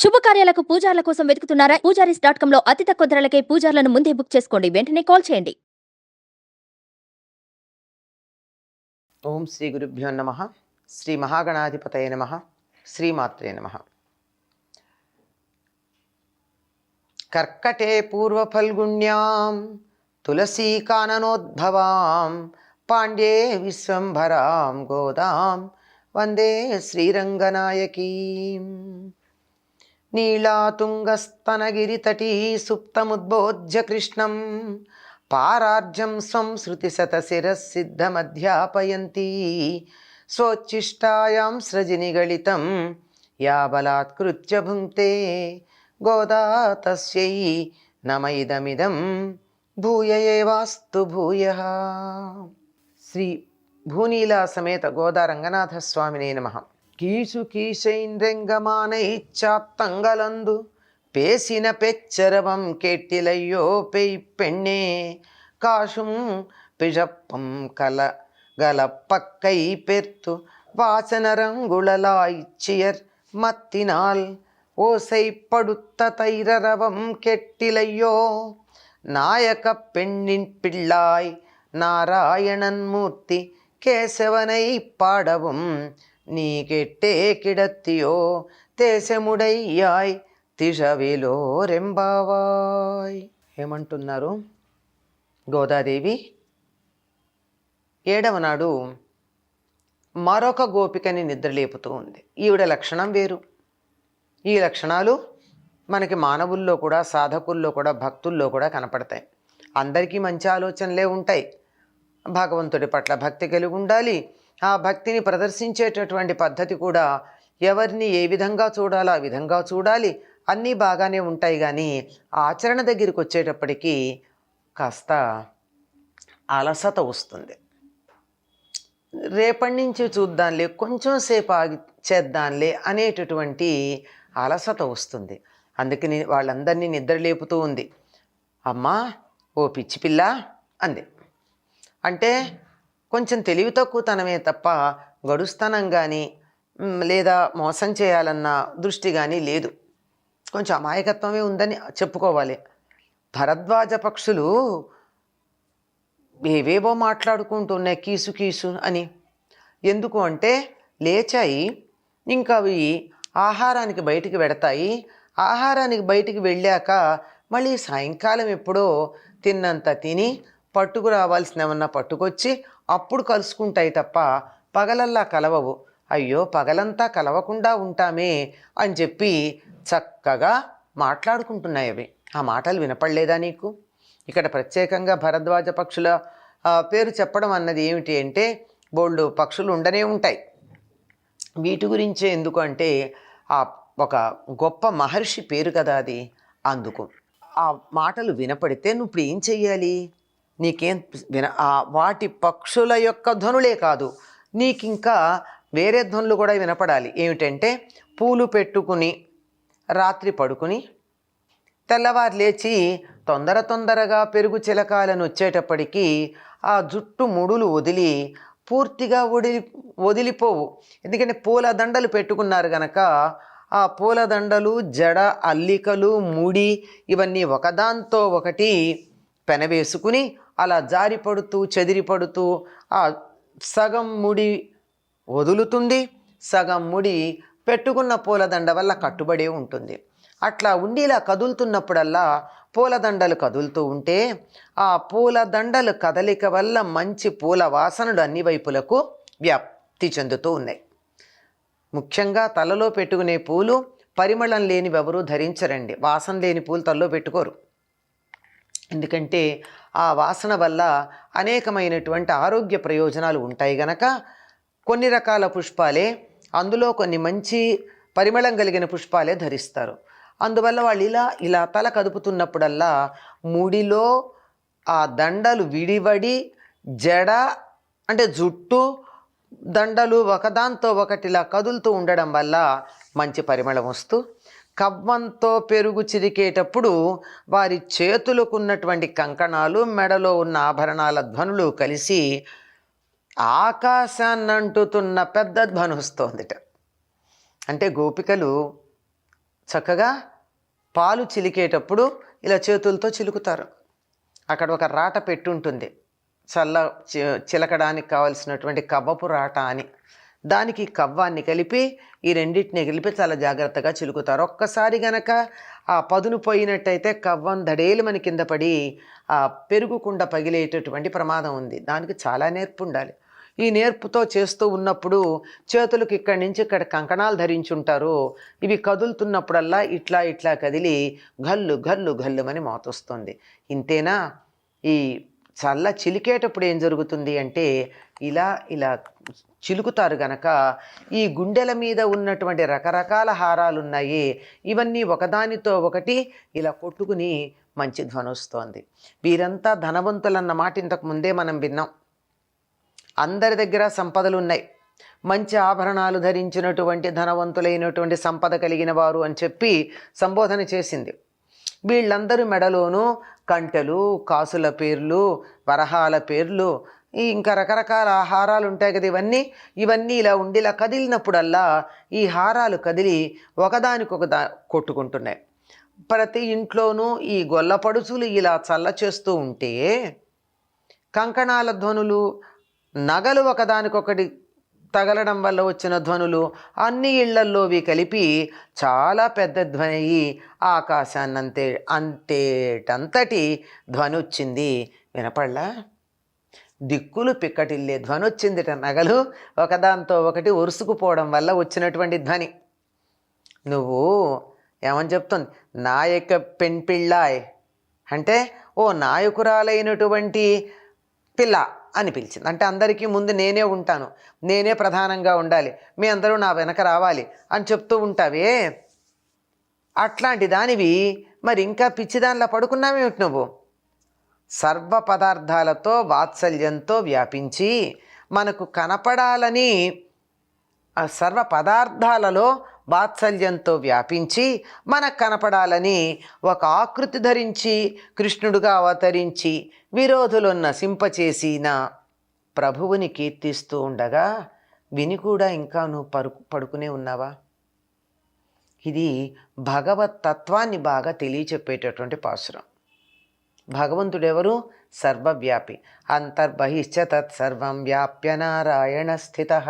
శుభకార్యాలకు పూజార్ల కోసం వెతుకుతున్నారా? పూజారీస్.com లో అతి తక్కువ ధరలకే పూజార్లను ముందే బుక్ చేసుకోండి. వెంటనే కాల్ చేయండి. ఓం శ్రీ గురుభ్యో నమః. శ్రీ మహాగణాధిపతయ నమః. శ్రీమాత్రే నమః. కర్కటే పూర్వఫల్గుణ్యాం తులసీకాననోద్భవాం పాండ్యే విశ్వంభరాం గోదాం వందే శ్రీరంగనాయకీం. నీళాతుంగస్తనగిరితటీ సుప్తముద్బోధ్య కృష్ణం పారార్జం స్వం శృతిశతశిరసిద్ధమధ్యాపయంతి స్వోచ్ఛిష్టాయాం సృజినిగళితం యా బలాత్కృత్య భుంక్తే గోదా తస్యై నమ ఇదమిదం భూయ ఏవాస్తు భూయః. శ్రీ భూనీలా సమేత గోదా రంగనాథ స్వామినే నమః. కీసు కీశైంద్రెంగమానైచ్చాత్తంగలందు పేసిన పెచ్చరవం కెట్టిలయ్యో పెయ్ పెണ്ണే కాశుం పిழப்பம் கல கலப்பக்கை பெர்த்து வாசனரங்குழலாய்ச்சியர் மத்தினால் ஓசை படுத்த தைரரவம் கெட்டிலையோ நாயக பெண்ணின் பிள்ளாய் நாராயணன் மூர்த்தி கேசவனை பாடவும் நீ கெட்டே கிடத்தியோ தேசముడయ్యాయ్ తిషవిలో రెంబావాయ్. ఏమంటున్నారు? గోదాదేవి 7వ నాడు మరొక గోపికని నిద్రలేపుతూ ఉంది. ఈవిడ లక్షణం వేరు. ఈ లక్షణాలు మనకి మానవుల్లో కూడా, సాధకుల్లో కూడా, భక్తుల్లో కూడా కనపడతాయి. అందరికీ మంచి ఆలోచనలే ఉంటాయి. భగవంతుడి పట్ల భక్తి కలిగి ఉండాలి. ఆ భక్తిని ప్రదర్శించేటటువంటి పద్ధతి కూడా ఎవరిని ఏ విధంగా చూడాలో ఆ విధంగా చూడాలి. అన్నీ బాగానే ఉంటాయి. కానీ ఆచరణ దగ్గరికి వచ్చేటప్పటికీ కాస్త అలసత వస్తుంది. రేపటి నుంచి చూద్దాంలే, కొంచెం సేపు ఆగి చేద్దాంలే అనేటటువంటి అలసత వస్తుంది. అందుకని వాళ్ళందరినీ నిద్రలేపుతూ ఉంది. అమ్మా ఓ పిచ్చి పిల్ల అంది. అంటే కొంచెం తెలివి తక్కువతనమే తప్ప గడుస్తనం కానీ లేదా మోసం చేయాలన్న దృష్టి కానీ లేదు. కొంచెం అమాయకత్వమే ఉందని చెప్పుకోవాలి. భరద్వాజ పక్షులు ఏవేవో మాట్లాడుకుంటున్నాయి కీసు కీసు అని. ఎందుకు అంటే లేచాయి, ఇంకా అవి ఆహారానికి బయటికి వెడతాయి. ఆహారానికి బయటికి వెళ్ళాక మళ్ళీ సాయంకాలం ఎప్పుడో తిన్నంత తిని పట్టుకు రావాల్సినవన్నా పట్టుకొచ్చి అప్పుడు కలుసుకుంటాయి తప్ప పగలల్లా కలవవు. అయ్యో పగలంతా కలవకుండా ఉంటామే అని చెప్పి చక్కగా మాట్లాడుకుంటున్నాయి అవి. ఆ మాటలు వినపడలేదా నీకు? ఇక్కడ ప్రత్యేకంగా భరద్వాజ పక్షుల పేరు చెప్పడం అన్నది ఏమిటి అంటే, బోల్డు పక్షులు ఉండనే ఉంటాయి. వీటి గురించే ఎందుకు అంటే ఒక గొప్ప మహర్షి పేరు కదా అది. అందుకు ఆ మాటలు వినపడితే నువ్వు ఇప్పుడు ఏం చెయ్యాలి? నీకేం వాటి పక్షుల యొక్క ధ్వనులే కాదు, నీకింకా వేరే ధ్వనులు కూడా వినపడాలి. ఏమిటంటే, పూలు పెట్టుకుని రాత్రి పడుకుని తెల్లవారు లేచి తొందరగా పెరుగు చిలకాలను వచ్చేటప్పటికీ ఆ జుట్టు ముడులు వదిలి పూర్తిగా వదిలిపోవు. ఎందుకంటే పూలదండలు పెట్టుకున్నారు గనక ఆ పూలదండలు, జడ, అల్లికలు, ముడి ఇవన్నీ ఒకదాంతో ఒకటి పెనవేసుకుని అలా జారిపడుతూ చెదిరిపడుతూ ఆ సగం ముడి వదులుతుంది, సగం ముడి పెట్టుకున్న పూలదండ వల్ల కట్టుబడే ఉంటుంది. అట్లా ఉండి ఇలా కదులుతున్నప్పుడల్లా పూలదండలు కదులుతూ ఉంటే ఆ పూలదండలు కదలిక వల్ల మంచి పూల వాసనలు అన్ని వైపులకు వ్యాప్తి చెందుతూ ఉన్నాయి. ముఖ్యంగా తలలో పెట్టుకునే పూలు పరిమళం లేనివి ఎవరూ ధరించరండి. వాసన లేని పూలు తలలో పెట్టుకోరు. ఎందుకంటే ఆ వాసన వల్ల అనేకమైనటువంటి ఆరోగ్య ప్రయోజనాలు ఉంటాయి గనక కొన్ని రకాల పుష్పాలే, అందులో కొన్ని మంచి పరిమళం కలిగిన పుష్పాలే ధరిస్తారు. అందువల్ల వాళ్ళు ఇలా తల కదుపుతున్నప్పుడల్లా ముడిలో ఆ దండలు విడివడి జడ అంటే జుట్టు దండలు ఒకదాంతో ఒకటిలా కదులుతూ ఉండడం వల్ల మంచి పరిమళం వస్తూ, కవ్వంతో పెరుగు చిరికేటప్పుడు వారి చేతులకు ఉన్నటువంటి కంకణాలు, మెడలో ఉన్న ఆభరణాల ధ్వనులు కలిసి ఆకాశాన్ని అంటుతున్న పెద్ద ధ్వని వస్తోందిట. అంటే గోపికలు చక్కగా పాలు చిలికేటప్పుడు ఇలా చేతులతో చిలుకుతారు. అక్కడ ఒక రాట పెట్టుంటుంది, చిలకడానికి కావలసినటువంటి కవ్వపు రాట అని. దానికి కవ్వాన్ని కలిపి ఈ రెండింటిని కలిపి చాలా జాగ్రత్తగా చిలుకుతారు. ఒక్కసారి గనక ఆ పదును పోయినట్టయితే కవ్వం దడేలు మన కింద పడి ఆ పెరుగుకుండ పగిలేటటువంటి ప్రమాదం ఉంది. దానికి చాలా నేర్పు ఉండాలి. ఈ నేర్పుతో చేస్తూ ఉన్నప్పుడు చేతులకు ఇక్కడి నుంచి ఇక్కడ కంకణాలు ధరించుంటారు. ఇవి కదులుతున్నప్పుడల్లా ఇట్లా ఇట్లా కదిలి గల్లు గల్లు గల్లుమని మోతొస్తుంది. ఇంతేనా? ఈ చల్ల చిలికేటప్పుడు ఏం జరుగుతుంది అంటే ఇలా ఇలా చిలుకుతారు గనక ఈ గుండెల మీద ఉన్నటువంటి రకరకాల హారాలు ఉన్నాయి, ఇవన్నీ ఒకదానితో ఒకటి ఇలా కొట్టుకుని మంచి ధ్వని వస్తోంది. వీరంతా ధనవంతులన్న మాట ఇంతకు ముందే మనం విన్నాం. అందరి దగ్గర సంపదలు ఉన్నాయి, మంచి ఆభరణాలు ధరించినటువంటి ధనవంతులైనటువంటి సంపద కలిగిన వారు అని చెప్పి సంబోధన చేసింది. వీళ్ళందరూ మెడలోనూ కంటెలు, కాసుల పేర్లు, వరహాల పేర్లు, ఇంకా రకరకాల హారాలు ఉంటాయి కదా, ఇవన్నీ ఇలా ఉండి ఇలా కదిలినప్పుడల్లా ఈ హారాలు కదిలి ఒకదానికొక కొట్టుకుంటున్నాయి. ప్రతి ఇంట్లోనూ ఈ గొల్లపడుచులు ఇలా చల్ల చేస్తూ ఉంటే కంకణాల ధ్వనులు, నగలు ఒకదానికొకటి తగలడం వల్ల వచ్చిన ధ్వనులు అన్ని ఇళ్లల్లోవి కలిపి చాలా పెద్ద ధ్వని అయ్యి ఆకాశాన్నంతే అంతేటంతటి ధ్వని వచ్చింది. వినపడలా? దిక్కులు పిక్కటిల్లే ధ్వని వచ్చిందిట. నగలు ఒకదాంతో ఒకటి ఒరుసుకుపోవడం వల్ల వచ్చినటువంటి ధ్వని. నువ్వు ఏమని చెప్తుంది? నాయక పెన్పిళ్ళాయ్ అంటే ఓ నాయకురాలైనటువంటి పిల్ల అని పిలిచింది. అంటే అందరికీ ముందు నేనే ఉంటాను, నేనే ప్రధానంగా ఉండాలి, మీ అందరూ నా వెనక రావాలి అని చెప్తూ ఉంటావే, అట్లాంటి దానివి మరి ఇంకా పిచ్చిదానిలా పడుకున్నావేమిటి నువ్వు? సర్వ పదార్థాలతో వాత్సల్యంతో వ్యాపించి మనకు కనపడాలని, సర్వ పదార్థాలలో వాత్సల్యంతో వ్యాపించి మనకు కనపడాలని ఒక ఆకృతి ధరించి కృష్ణుడుగా అవతరించి విరోధులను నశింపచేసిన ప్రభువుని కీర్తిస్తూ ఉండగా విని కూడా ఇంకా నువ్వు పడుకునే ఉన్నావా? ఇది భగవత్ తత్వాన్ని బాగా తెలియచెప్పేటటువంటి పాసురం. భగవంతుడెవరు? సర్వవ్యాపి. అంతర్బహిశ్చ తత్సర్వం వ్యాప్య నారాయణ స్థితః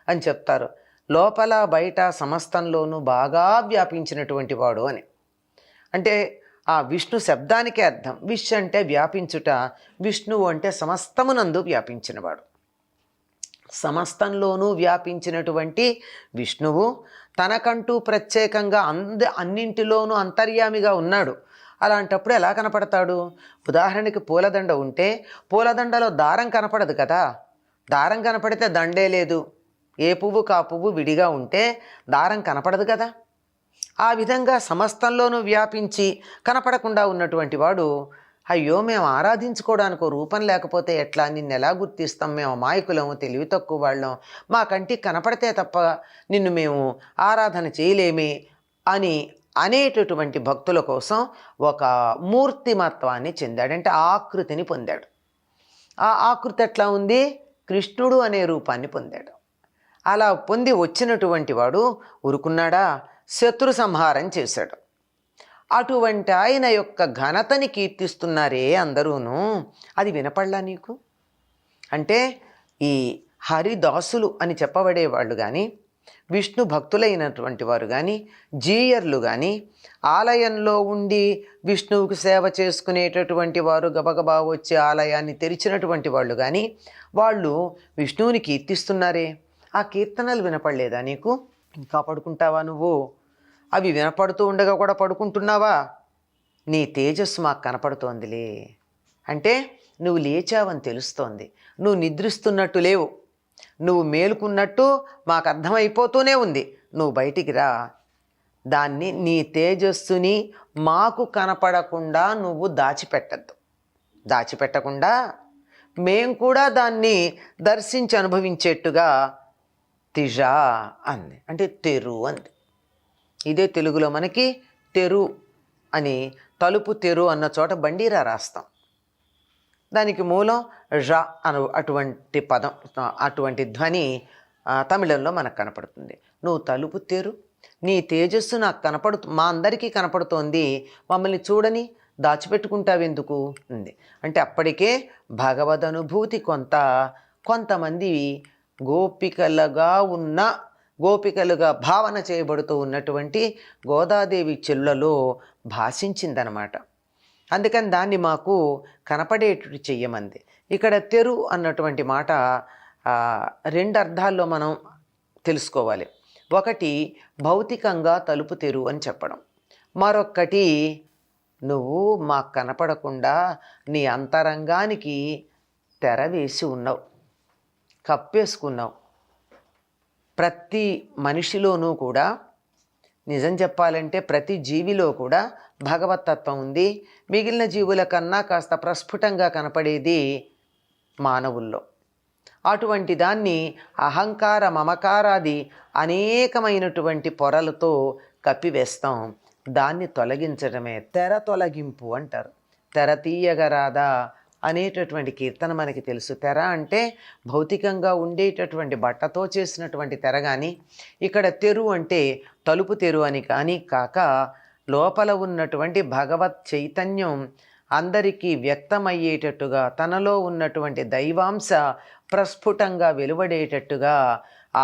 అని చెప్తారు. లోపల బయట సమస్తంలోనూ బాగా వ్యాపించినటువంటి వాడు అని. అంటే ఆ విష్ణు శబ్దానికే అర్థం. విష్ అంటే వ్యాపించుట, విష్ణువు అంటే సమస్తమునందు వ్యాపించినవాడు. సమస్తంలోనూ వ్యాపించినటువంటి విష్ణువు తనకంటూ ప్రత్యేకంగా అన్నింటిలోనూ అంతర్యామిగా ఉన్నాడు. అలాంటప్పుడు ఎలా కనపడతాడు? ఉదాహరణకి పూలదండ ఉంటే పూలదండలో దారం కనపడదు కదా. దారం కనపడితే దండే లేదు. ఏ పువ్వు కా పువ్వు విడిగా ఉంటే దారం కనపడదు కదా. ఆ విధంగా సమస్తంలోనూ వ్యాపించి కనపడకుండా ఉన్నటువంటి వాడు, అయ్యో మేము ఆరాధించుకోవడానికి రూపం లేకపోతే ఎట్లా, నిన్ను ఎలా గుర్తిస్తాం, మేము అమాయకులము, తెలివి తక్కువ వాళ్ళం, మా కంటికి కనపడితే తప్ప నిన్ను మేము ఆరాధన చేయలేమే అని అనేటటువంటి భక్తుల కోసం ఒక మూర్తిమత్వాన్ని చెందాడు. అంటే ఆకృతిని పొందాడు. ఆ ఆకృతి ఎట్లా ఉంది? కృష్ణుడు అనే రూపాన్ని పొందాడు. అలా పొంది వచ్చినటువంటి వాడు ఊరుకున్నాడా? శత్రు సంహారం చేశాడు. అటువంటి ఆయన యొక్క ఘనతని కీర్తిస్తున్నారే అందరూను. అది వినపడలా నీకు? అంటే ఈ హరిదాసులు అని చెప్పబడేవాళ్ళు కానీ, విష్ణు భక్తులైనటువంటి వారు కానీ, జీయర్లు కానీ, ఆలయంలో ఉండి విష్ణువుకు సేవ చేసుకునేటటువంటి వారు, గబగబా వచ్చి ఆలయాన్ని తెరిచినటువంటి వాళ్ళు కానీ, వాళ్ళు విష్ణువుని కీర్తిస్తున్నారే, ఆ కీర్తనలు వినపడలేదా నీకు? ఇంకా పడుకుంటావా నువ్వు? అవి వినపడుతూ ఉండగా కూడా పడుకుంటున్నావా? నీ తేజస్సు మాకు కనపడుతోందిలే. అంటే నువ్వు లేచావని తెలుస్తోంది. నువ్వు నిద్రిస్తున్నట్టు లేవు, నువ్వు మేలుకున్నట్టు మాకు అర్థమైపోతూనే ఉంది. నువ్వు బయటికి రా. దాన్ని, నీ తేజస్సుని మాకు కనపడకుండా నువ్వు దాచిపెట్టద్దు. దాచిపెట్టకుండా మేం కూడా దాన్ని దర్శించి అనుభవించేట్టుగా తిజా అంది. అంటే తెరు అంది. ఇదే తెలుగులో మనకి తెరు అని, తలుపు తెరు అన్న చోట బండీరా రాస్తాం. దానికి మూలం ఝ అను అటువంటి పదం, అటువంటి ధ్వని తమిళంలో మనకు కనపడుతుంది. నువ్వు తలుపు తెరు నీ తేజస్సు నాకు మా అందరికీ కనపడుతోంది, మమ్మల్ని చూడని దాచిపెట్టుకుంటావెందుకు ఉంది. అంటే అప్పటికే భగవద్ అనుభూతి కొంతమంది గోపికలుగా భావన చేయబడుతూ ఉన్నటువంటి గోదాదేవి చెల్లలో భాషించిందనమాట. అందుకని దాన్ని మాకు కనపడేటట్టు చెయ్యమంది. ఇక్కడ తెరు అన్నటువంటి మాట రెండు అర్థాల్లో మనం తెలుసుకోవాలి. ఒకటి భౌతికంగా తలుపు తెరు అని చెప్పడం, మరొక్కటి నువ్వు మాకు కనపడకుండా నీ అంతరంగానికి తెర వేసి ఉన్నావు, కప్పేసుకున్నావు. ప్రతి మనిషిలోనూ కూడా, నిజం చెప్పాలంటే ప్రతి జీవిలో కూడా భగవతత్వం ఉంది. మిగిలిన జీవుల కన్నా కాస్త ప్రస్ఫుటంగా కనపడేది మానవుల్లో. అటువంటి దాన్ని అహంకార మమకారాది అనేకమైనటువంటి పొరలతో కప్పివేస్తాం. దాన్ని తొలగించడమే తెర తొలగింపు అంటారు. తెర తీయగరాదా అనేటటువంటి కీర్తన మనకి తెలుసు. తెర అంటే భౌతికంగా ఉండేటటువంటి బట్టతో చేసినటువంటి తెర కానీ, ఇక్కడ తెరు అంటే తలుపు తెరు అని కానీ కాక, లోపల ఉన్నటువంటి భగవత్ చైతన్యం అందరికీ వ్యక్తమయ్యేటట్టుగా, తనలో ఉన్నటువంటి దైవాంశ ప్రస్ఫుటంగా వెలువడేటట్టుగా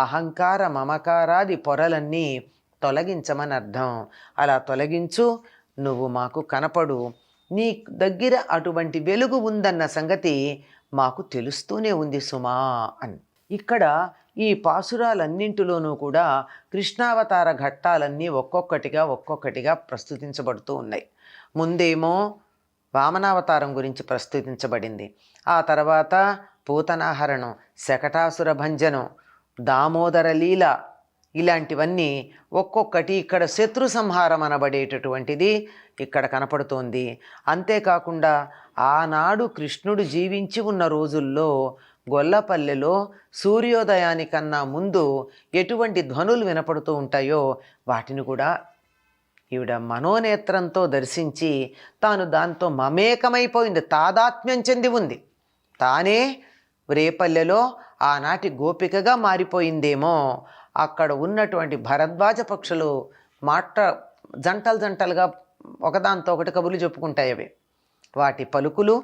అహంకార మమకారాది పొరలన్నీ తొలగించమని అర్థం. అలా తొలగించు, నువ్వు మాకు కనపడు, నీ దగ్గర అటువంటి వెలుగు ఉందన్న సంగతి మాకు తెలుస్తూనే ఉంది సుమా అని. ఇక్కడ ఈ పాసురాలన్నింటిలోనూ కూడా కృష్ణావతార ఘట్టాలన్నీ ఒక్కొక్కటిగా ప్రస్తుతించబడుతూ ఉన్నాయి. ముందేమో వామనావతారం గురించి ప్రస్తుతించబడింది, ఆ తర్వాత పూతనాహరణం, శకటాసుర భంజనం, దామోదర లీల, ఇలాంటివన్నీ ఒక్కొక్కటి. ఇక్కడ శత్రు సంహారం అనబడేటటువంటిది ఇక్కడ కనపడుతోంది. అంతేకాకుండా ఆనాడు కృష్ణుడు జీవించి ఉన్న రోజుల్లో గొల్లపల్లెలో సూర్యోదయానికన్నా ముందు ఎటువంటి ధ్వనులు వినపడుతూ ఉంటాయో వాటిని కూడా ఈవిడ మనోనేత్రంతో దర్శించి తాను దాంతో మమేకమైపోయింది, తాదాత్మ్యం చెంది ఉంది. తానే రేపల్లెలో ఆనాటి గోపికగా మారిపోయిందేమో. అక్కడ ఉన్నటువంటి భరద్వాజ పక్షులు జంటలుగా ఒకదాంతో ఒకటి కబుర్లు చెప్పుకుంటాయి. అవి వాటి పలుకులు,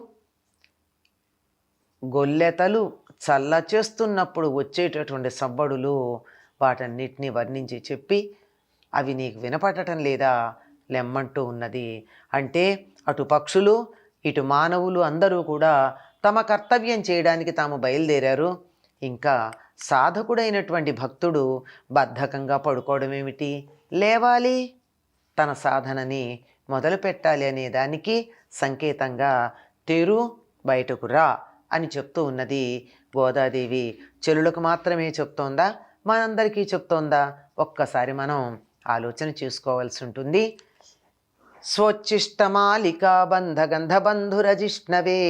గొల్లెతలు చల్ల చేస్తున్నప్పుడు వచ్చేటటువంటి సవ్వడులు, వాటన్నిటినీ వర్ణించి చెప్పి, అవి నీకు వినపడటం లేదా లెమ్మంటూ ఉన్నది. అంటే అటు పక్షులు ఇటు మానవులు అందరూ కూడా తమ కర్తవ్యం చేయడానికి తాము బయలుదేరారు. ఇంకా సాధకుడైనటువంటి భక్తుడు బద్ధకంగా పడుకోవడం ఏమిటి, లేవాలి, తన సాధనని మొదలు పెట్టాలి అనే దానికి సంకేతంగా తెరు, బయటకు రా అని చెప్తూ ఉన్నది గోదాదేవి. చెలులకు మాత్రమే చెప్తోందా, మనందరికీ చెప్తోందా? ఒక్కసారి మనం ఆలోచన చేసుకోవాల్సి ఉంటుంది. స్వోచ్చిష్టమాలికా బంధగంధబంధురజిష్ణవే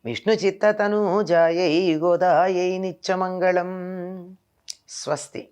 విష్ణు చిత్తతనూజాయై గోదాయై నిత్యమంగళం. స్వస్తి.